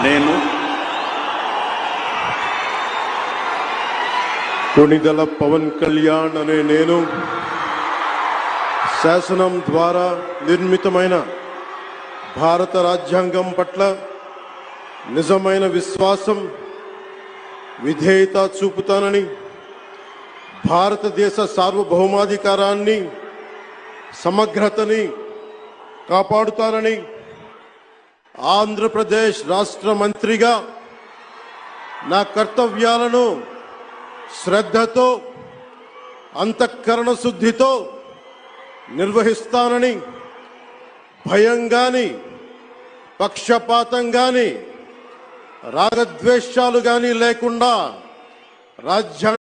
నేను కొణిదెల పవన్ కళ్యాణ్ అనే నేను శాసనం ద్వారా నిర్మితమైన భారత రాజ్యాంగం పట్ల నిజమైన విశ్వాసం విధేయత చూపుతానని, భారతదేశ సార్వభౌమాధికారాన్ని సమగ్రతని కాపాడుతానని, ఆంధ్రప్రదేశ్ రాష్ట్ర మంత్రిగా నా కర్తవ్యాలను శ్రద్ధతో అంతఃకరణ శుద్ధితో నిర్వహిస్తానని, భయం గాని పక్షపాతం గాని రాగద్వేషాలు గాని లేకుండా రాజ్యాంగ